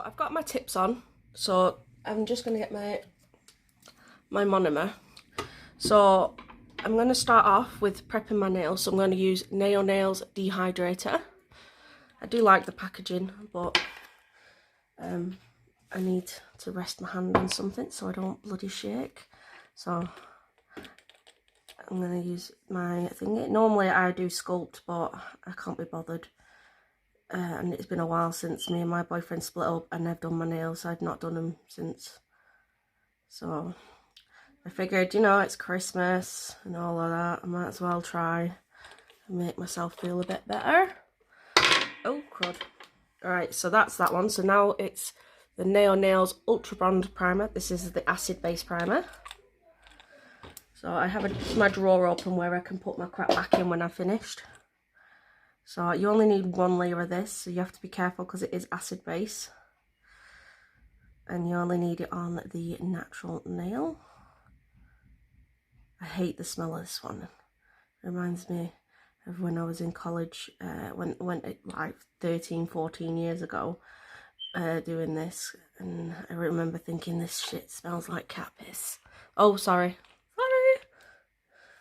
So I've got my tips on, so I'm just going to get my monomer. So I'm going to start off with prepping my nails. So I'm going to use Nail Nails Dehydrator. I do like the packaging, but I need to rest my hand on something so I don't bloody shake. So I'm going to use my thing. Normally I do sculpt, but I can't be bothered. And it's been a while since me and my boyfriend split up and I've done my nails. I've not done them since. So I figured, you know, it's Christmas and all of that. I might as well try and make myself feel a bit better. Oh, crud. Alright, so that's that one. So now it's the Nail Nails Ultra Bond Primer. This is the acid base primer. So I have my drawer open where I can put my crap back in when I've finished. So you only need one layer of this, so you have to be careful because it is acid base. And you only need it on the natural nail. I hate the smell of this one. It reminds me of when I was in college, when like 13, 14 years ago, doing this. And I remember thinking this shit smells like cat piss. Oh, sorry.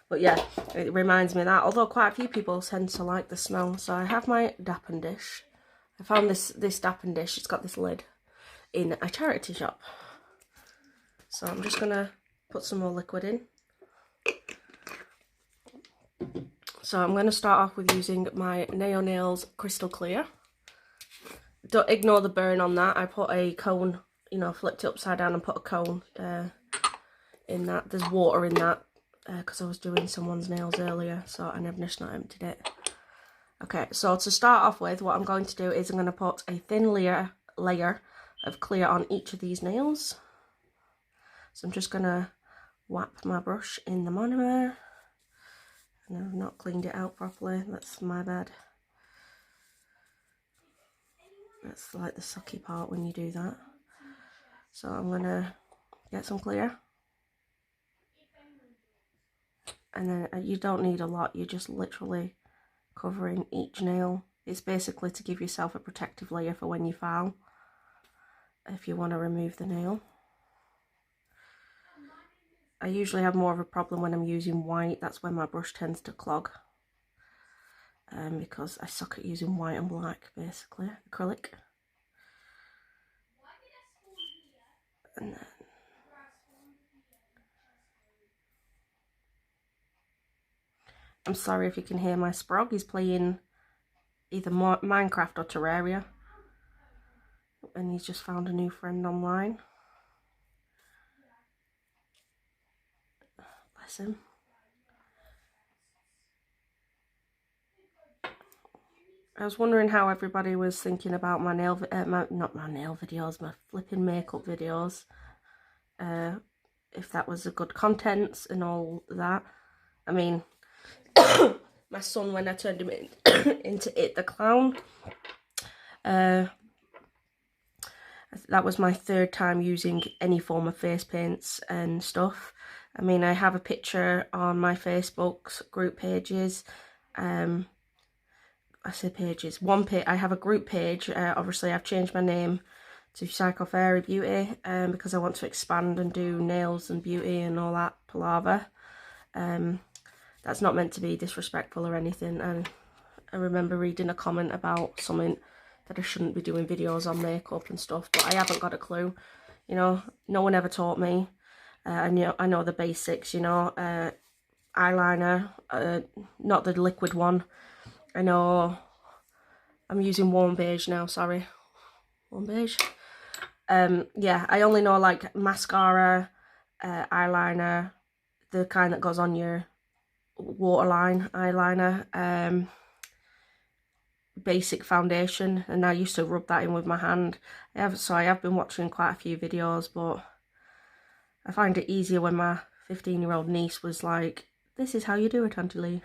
But yeah, it reminds me of that, although quite a few people tend to like the smell. So I have my dappen dish. I found this dappen dish, it's got this lid, in a charity shop. So I'm just going to put some more liquid in. So I'm going to start off with using my Nail Nails Crystal Clear. Don't ignore the burn on that. I put a cone, you know, flipped it upside down and put a cone in that. There's water in that. Because I was doing someone's nails earlier, so I never just not emptied it. Okay, so to start off with, what I'm going to do is I'm going to put a thin layer of clear on each of these nails. So I'm just going to whap my brush in the monomer. And I've not cleaned it out properly, that's my bad. That's like the sucky part when you do that. So I'm going to get some clear. And then you don't need a lot, you're just literally covering each nail. It's basically to give yourself a protective layer for when you file, if you want to remove the nail. I usually have more of a problem when I'm using white. That's when my brush tends to clog. Because I suck at using white and black, basically, acrylic. And then I'm sorry if you can hear my sprog. He's playing either Minecraft or Terraria. And he's just found a new friend online. Bless him. I was wondering how everybody was thinking about my nail, not my nail videos, my flipping makeup videos. If that was a good content and all that. I mean, my son, when I turned him into It the Clown, that was my third time using any form of face paints and stuff. I mean, I have a picture on my Facebook's group pages. I say pages. I have a group page. Obviously, I've changed my name to Psycho Fairy Beauty because I want to expand and do nails and beauty and all that palaver. That's not meant to be disrespectful or anything. And I remember reading a comment about something that I shouldn't be doing videos on makeup and stuff, but I haven't got a clue. You know, no one ever taught me. I know the basics, you know, eyeliner, not the liquid one. I know I'm using warm beige now, sorry. Warm beige. Yeah, I only know like mascara, eyeliner, the kind that goes on your waterline eyeliner, basic foundation, and I used to rub that in with my hand. I have been watching quite a few videos, but I find it easier when my 15-year-old niece was like, this is how you do it, Auntie Lee.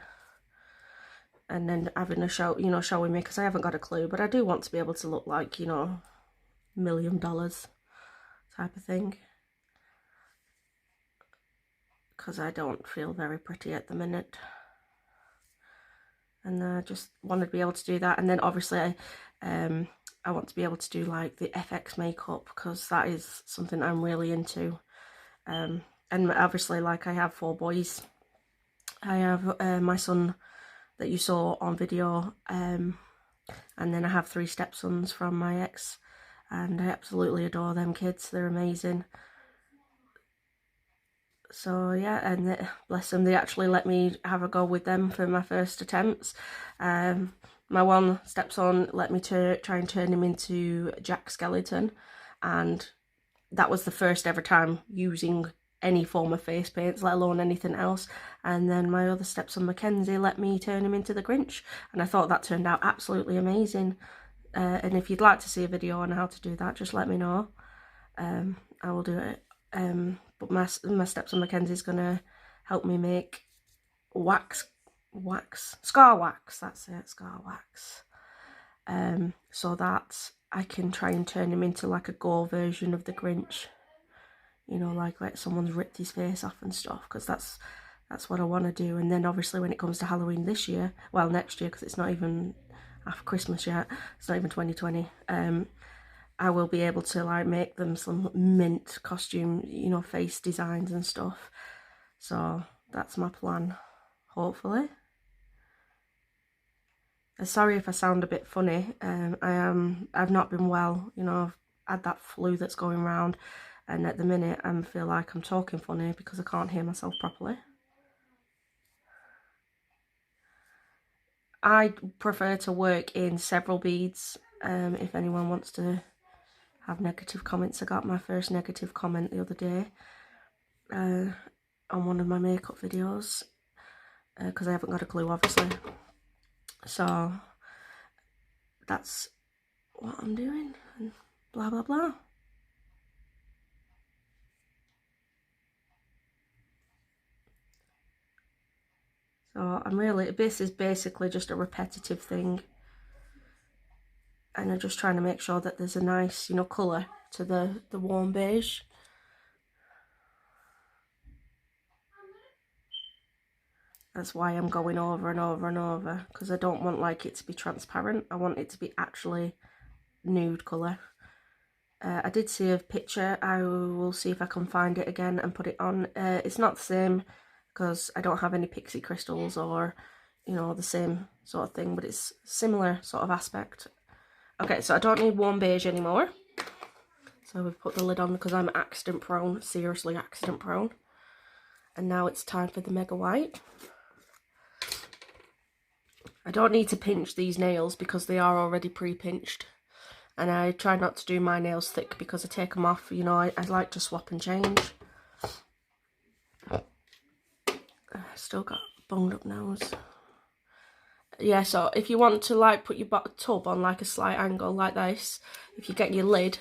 And then having a show, you know, showing me, because I haven't got a clue, but I do want to be able to look like, you know, $1 million type of thing. Because I don't feel very pretty at the minute. And I just wanted to be able to do that. And then obviously I want to be able to do like the FX makeup, because that is something I'm really into. And obviously, like, I have 4 boys. I have my son that you saw on video, and then I have 3 stepsons from my ex, and I absolutely adore them kids. They're amazing. So yeah, and bless them, they actually let me have a go with them for my first attempts. My one stepson let me try and turn him into Jack Skellington, and that was the first ever time using any form of face paints, let alone anything else. And then my other stepson Mackenzie let me turn him into the Grinch, and I thought that turned out absolutely amazing. And if you'd like to see a video on how to do that, just let me know. I will do it. But my stepson Mackenzie's gonna help me make scar wax, that's it, scar wax. So that I can try and turn him into like a gore version of the Grinch. You know, like someone's ripped his face off and stuff, because that's what I want to do. And then obviously when it comes to Halloween this year, well, next year, because it's not even after Christmas yet, it's not even 2020, I will be able to like make them some mint costume, you know, face designs and stuff. So that's my plan, hopefully. Sorry if I sound a bit funny. I've not been well, you know, I've had that flu that's going around, and at the minute I feel like I'm talking funny because I can't hear myself properly. I prefer to work in several beads. If anyone wants to have negative comments, I got my first negative comment the other day on one of my makeup videos, because I haven't got a clue, obviously. So that's what I'm doing, and blah blah blah. So this is basically just a repetitive thing, and I'm just trying to make sure that there's a nice, you know, colour to the warm beige. That's why I'm going over and over and over, because I don't want like it to be transparent. I want it to be actually nude colour. I did see a picture. I will see if I can find it again and put it on. It's not the same because I don't have any pixie crystals or, you know, the same sort of thing, but it's similar sort of aspect. Okay, so I don't need warm beige anymore. So we've put the lid on because I'm accident prone, seriously accident prone. And now it's time for the Mega White. I don't need to pinch these nails because they are already pre-pinched. And I try not to do my nails thick because I take them off, you know, I like to swap and change. Still got bunged up nose. Yeah, so if you want to like put your tub on like a slight angle like this, if you get your lid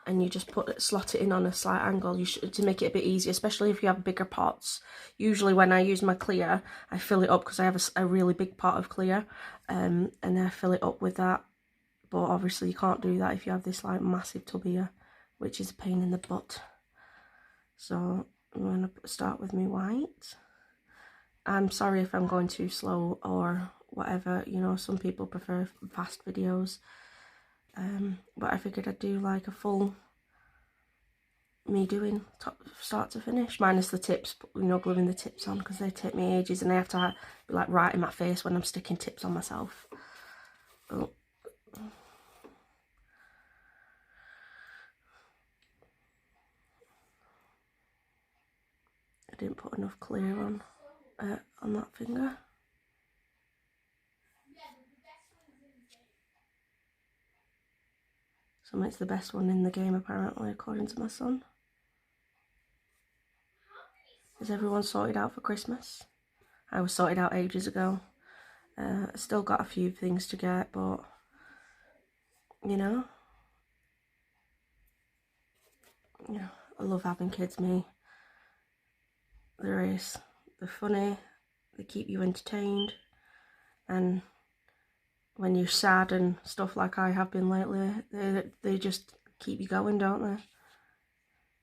and you just slot it in on a slight angle, to make it a bit easier, especially if you have bigger pots. Usually when I use my clear, I fill it up because I have a really big pot of clear, and I fill it up with that. But obviously you can't do that if you have this like massive tub here, which is a pain in the butt. So I'm going to start with my white. I'm sorry if I'm going too slow or whatever, you know, some people prefer fast videos. But I figured I'd do like a full me doing start to finish, minus the tips, you know, gluing the tips on, because they take me ages and I have to be like right in my face when I'm sticking tips on myself. Oh. I didn't put enough clear on that finger. So it's the best one in the game apparently, according to my son. Is everyone sorted out for Christmas? I was sorted out ages ago. I still got a few things to get, but you know, yeah, I love having kids, me. They're funny, they keep you entertained, and when you're sad and stuff like I have been lately, they just keep you going, don't they?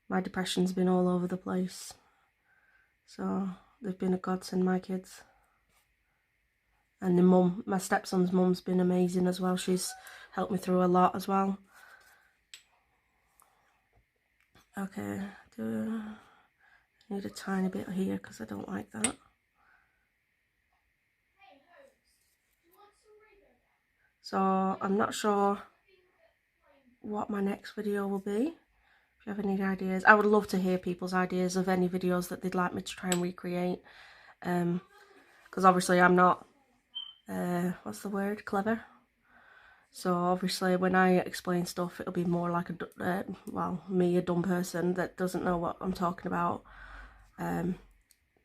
My depression's been all over the place, so they've been a godsend, my kids. And the mum, my stepson's mum's been amazing as well. She's helped me through a lot as well. Okay, I need a tiny bit here because I don't like that. So I'm not sure what my next video will be. If you have any ideas, I would love to hear people's ideas of any videos that they'd like me to try and recreate. Because obviously I'm not, what's the word, clever. So obviously when I explain stuff, it'll be more like well, me, a dumb person that doesn't know what I'm talking about,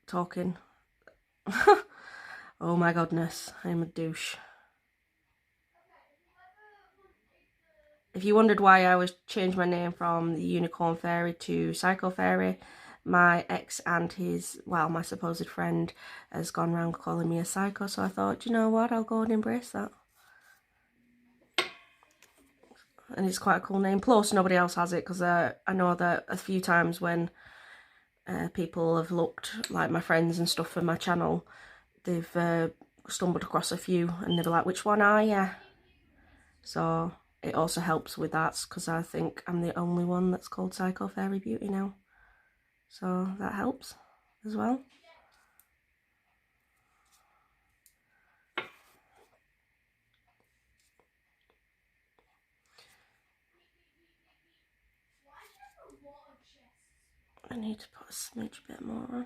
talking. Oh my goodness, I'm a douche. If you wondered why I was changed my name from the Unicorn Fairy to Psycho Fairy, my ex and his, well, my supposed friend has gone around calling me a psycho, so I thought, you know what, I'll go and embrace that. And it's quite a cool name. Plus, nobody else has it, because I know that a few times when people have looked, like my friends and stuff for my channel, they've stumbled across a few, and they were like, which one are you? So it also helps with that, because I think I'm the only one that's called Psycho Fairy Beauty now. So that helps as well. I need to put a smidge bit more on.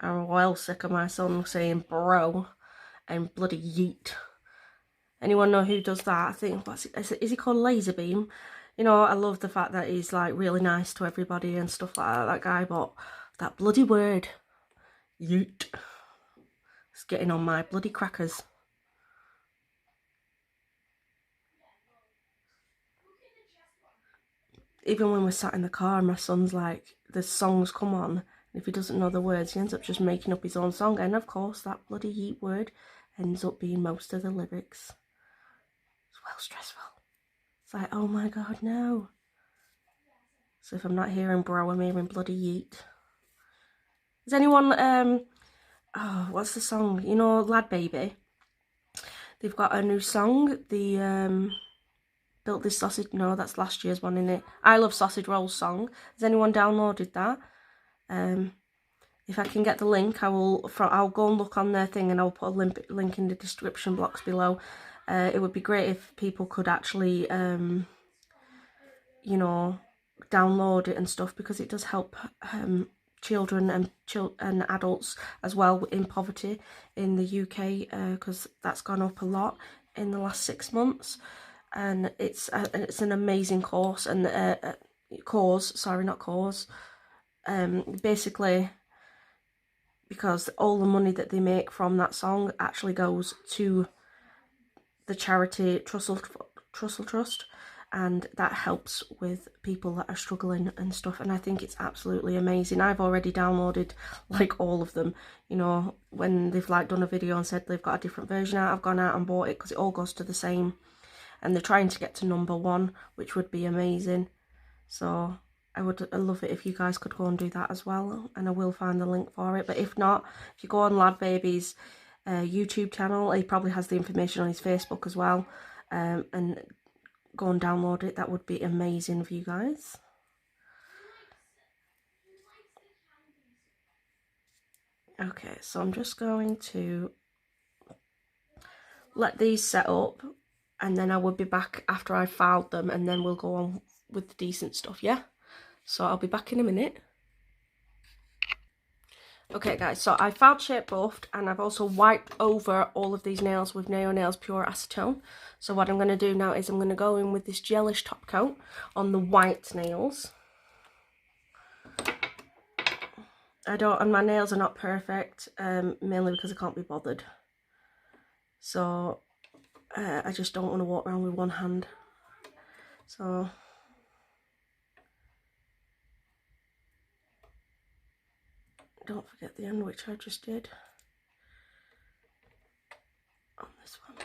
I'm well sick of my son saying bro and bloody yeet. Anyone know who does that? I think, is he called Laser Beam? You know, I love the fact that he's like really nice to everybody and stuff like that guy, but that bloody word, yeet, it's getting on my bloody crackers. Even when we're sat in the car and my son's like, the songs come on, and if he doesn't know the words, he ends up just making up his own song, and of course that bloody yeet word ends up being most of the lyrics. It's well stressful. It's like, oh my god, no. So if I'm not hearing bro, I'm hearing bloody yeet. Is anyone, oh, what's the song? You know, Lad Baby? They've got a new song, the, Built This Sausage, no, that's last year's one, innit? I Love Sausage Rolls song. Has anyone downloaded that? If I can get the link, I'll go and look on their thing, and I'll put a link in the description box below. It would be great if people could actually, you know, download it and stuff, because it does help children and adults as well in poverty in the UK, because that's gone up a lot in the last 6 months, and it's an amazing course and basically, because all the money that they make from that song actually goes to the charity Trussell Trust, and that helps with people that are struggling and stuff, and I think it's absolutely amazing. I've already downloaded like all of them, you know, when they've like done a video and said they've got a different version out, I've gone out and bought it, because it all goes to the same, and they're trying to get to #1, which would be amazing. So I would love it if you guys could go and do that as well, and I will find the link for it. But if not, if you go on Lad Baby's YouTube channel, he probably has the information on his Facebook as well, and go and download it. That would be amazing for you guys. Okay, so I'm just going to let these set up, and then I will be back after I've filed them, and then we'll go on with the decent stuff, yeah? So I'll be back in a minute. Okay guys, so I filed shape buffed, and I've also wiped over all of these nails with Neo Nails Pure Acetone. So what I'm going to do now is I'm going to go in with this gelish top coat on the white nails. And my nails are not perfect, mainly because I can't be bothered. So I just don't want to walk around with one hand. So don't forget the end, which I just did on this one.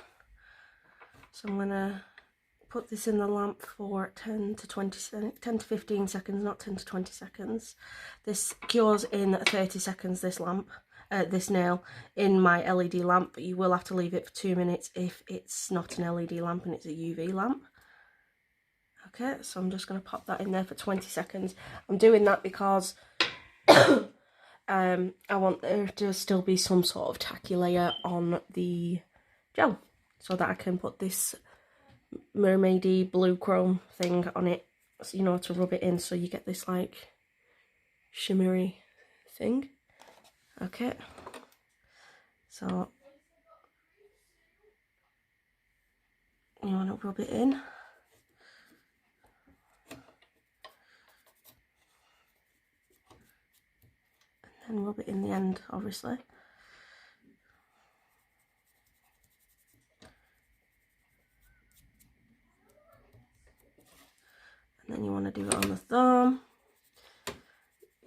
So I'm gonna put this in the lamp for 10 to 15 seconds, not 10 to 20 seconds. This cures in 30 seconds, this lamp, this nail, in my LED lamp, but you will have to leave it for 2 minutes if it's not an LED lamp and it's a UV lamp. Okay, so I'm just going to pop that in there for 20 seconds. I'm doing that because I want there to still be some sort of tacky layer on the gel, so that I can put this mermaidy blue chrome thing on it, so, you know, to rub it in, so you get this like shimmery thing. Okay, so you want to rub it in. And rub it in the end, obviously. And then you want to do it on the thumb.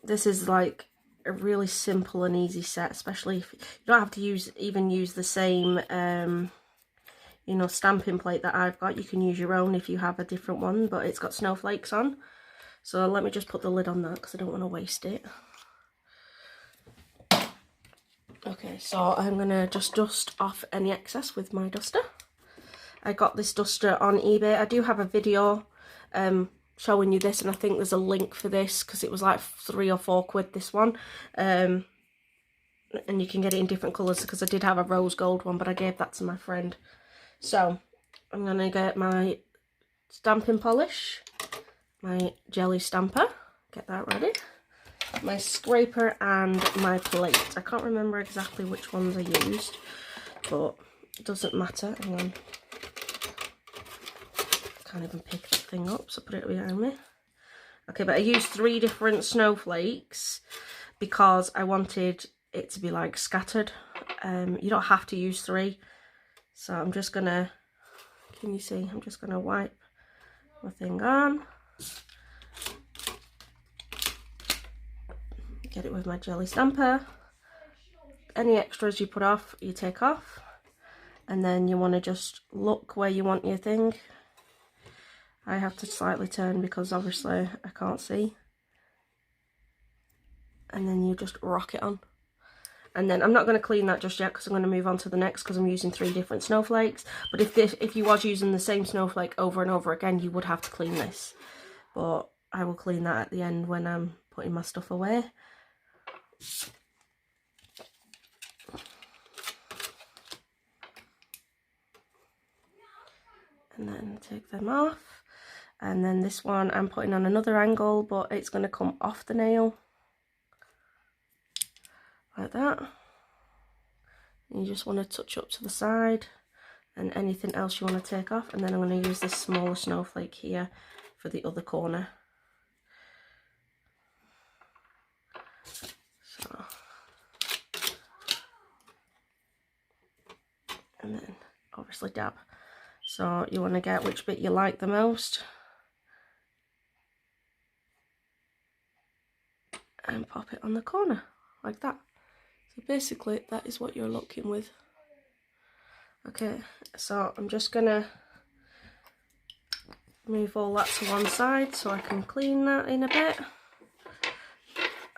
This is like a really simple and easy set, especially if you don't have to even use the same you know, stamping plate that I've got. You can use your own if you have a different one, but it's got snowflakes on. So let me just put the lid on that because I don't want to waste it. Okay, so I'm going to just dust off any excess with my duster. I got this duster on eBay. I do have a video showing you this, and I think there's a link for this because it was like £3 or £4 this one. And you can get it in different colours because I did have a rose gold one, but I gave that to my friend. So I'm going to get my stamping polish, my jelly stamper, get that ready, my scraper and my plate. I can't remember exactly which ones I used, but it doesn't matter. Hang on. Can't even pick that thing up, so put it behind me. Okay, but I used 3 different snowflakes because I wanted it to be like scattered. You don't have to use 3. So I'm just gonna, can you see? I'm just gonna wipe my thing on. Get it with my jelly stamper. Any extras you put off, you take off. And then you want to just look where you want your thing. I have to slightly turn because obviously I can't see. And then you just rock it on. And then I'm not going to clean that just yet because I'm going to move on to the next because I'm using 3 different snowflakes. But if you was using the same snowflake over and over again, you would have to clean this. But I will clean that at the end when I'm putting my stuff away. And then take them off. And then this one I'm putting on another angle, but it's going to come off the nail. Like that. And you just want to touch up to the side. And anything else you want to take off. And then I'm going to use this smaller snowflake here for the other corner. So. And then obviously dab. So you want to get which bit you like the most. And pop it on the corner, like that. So basically that is what you're looking with. Okay, so I'm just gonna move all that to one side so I can clean that in a bit.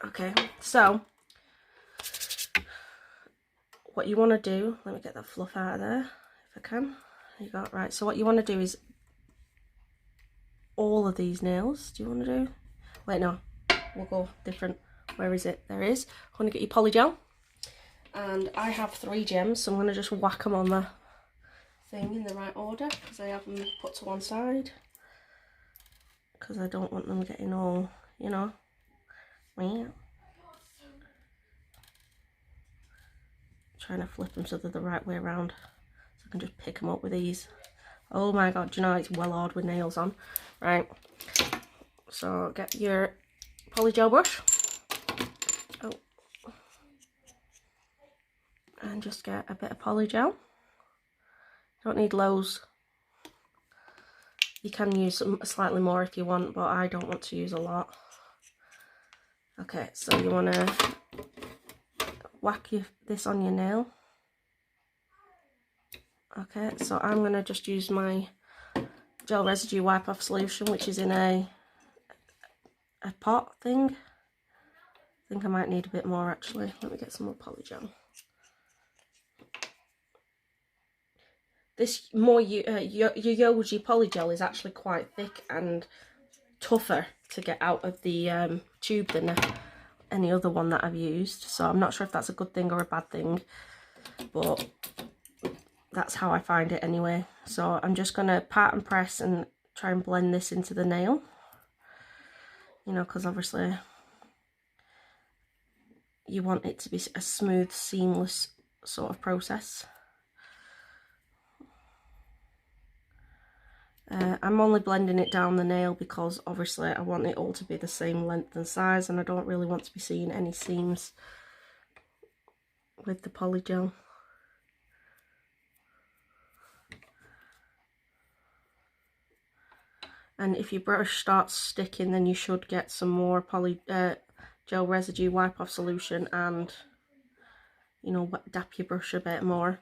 Okay, so what you want to do, let me get that fluff out of there if I can. There you go. Right, so what you want to do is all of these nails. Do you want to do? Wait, no, we'll go different. Where is it? There it is. I want to get your polygel, and I have 3 gems, so I'm going to just whack them on the thing in the right order because I have them put to one side because I don't want them getting all, you know. Trying to flip them so they're the right way around so I can just pick them up with ease. Oh my god, do you know it's well hard with nails on. Right, so get your polygel brush. Oh. And just get a bit of polygel. Don't need loads. You can use some slightly more if you want, but I don't want to use a lot. Okay, so you want to whack this on your nail. Okay, so I'm going to just use my gel residue wipe off solution, which is in a pot thing. I think I might need a bit more actually. Let me get some more polygel. This more Yoyogi polygel is actually quite thick and tougher to get out of the tube than any other one that I've used. So I'm not sure if that's a good thing or a bad thing, but that's how I find it anyway. So I'm just going to pat and press and try and blend this into the nail. You know, because obviously you want it to be a smooth, seamless sort of process. I'm only blending it down the nail because obviously I want it all to be the same length and size, and I don't really want to be seeing any seams with the polygel. And if your brush starts sticking, then you should get some more gel residue wipe off solution and, you know, dap your brush a bit more.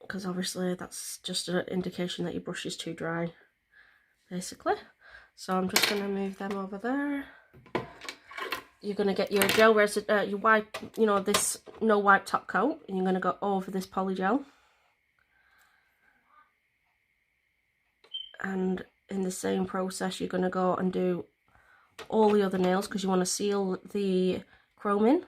Because obviously that's just an indication that your brush is too dry, basically. So I'm just going to move them over there. You're going to get your gel residue, your wipe, you know, this no wipe top coat, and you're going to go over this polygel. And in the same process, you're going to go and do all the other nails because you want to seal the chrome in.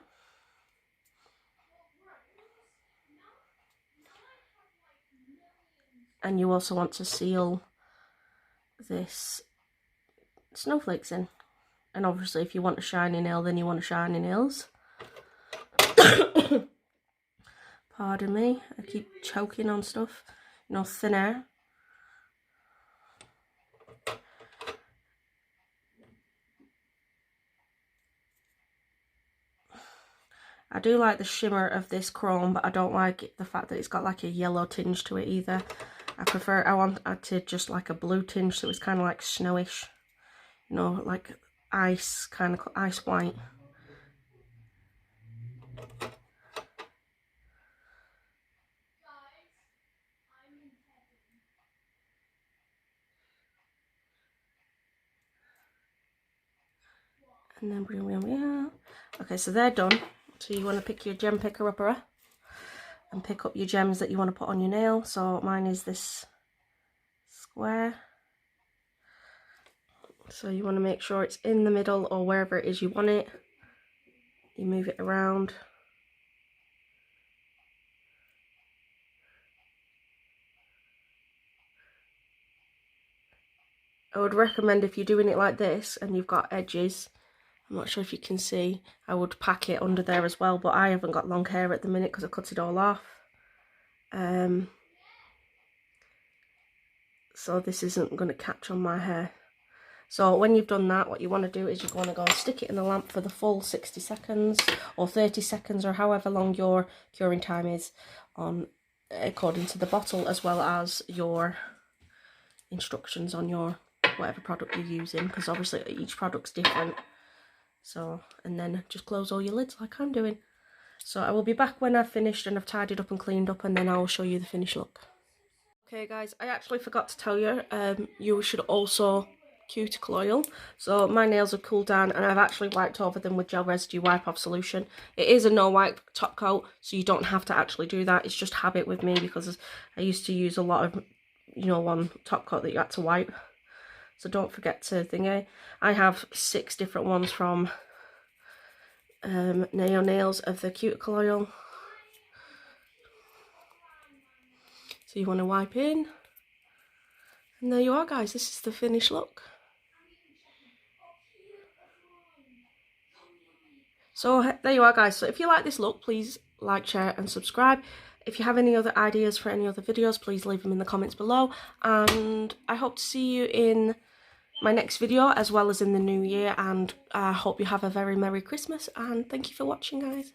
And you also want to seal this snowflakes in. And obviously if you want a shiny nail, then you want a shiny nails. Pardon me, I keep choking on stuff. You know, thin air. I do like the shimmer of this chrome, but I don't like the fact that it's got like a yellow tinge to it either. I want it to just like a blue tinge, so it's kind of like snowish, you know, like ice, kind of ice white. And then bring them here. Okay, so they're done. So you want to pick your gem picker upper and pick up your gems that you want to put on your nail. So mine is this square. So you want to make sure it's in the middle or wherever it is you want it. You move it around. I would recommend, if you're doing it like this and you've got edges, I'm not sure if you can see, I would pack it under there as well, but I haven't got long hair at the minute because I cut it all off. So this isn't going to catch on my hair. So when you've done that, what you want to do is you want to go and stick it in the lamp for the full 60 seconds or 30 seconds or however long your curing time is on according to the bottle, as well as your instructions on your whatever product you're using, because obviously each product's different. So, and then just close all your lids like I'm doing. So I will be back when I've finished and I've tidied up and cleaned up, and then I'll show you the finished look. Okay guys, I actually forgot to tell you, you should also cuticle oil. So my nails have cooled down and I've actually wiped over them with gel residue wipe off solution. It is a no wipe top coat, so you don't have to actually do that. It's just habit with me because I used to use a lot of, you know, one top coat that you had to wipe. So don't forget to thingy. I have 6 different ones from Nail Nails of the cuticle oil. So you want to wipe in. And there you are guys, this is the finished look. So there you are guys, so if you like this look, please like, share and subscribe. If you have any other ideas for any other videos, please leave them in the comments below. And I hope to see you in my next video as well as in the new year, and I hope you have a very Merry Christmas, and thank you for watching guys.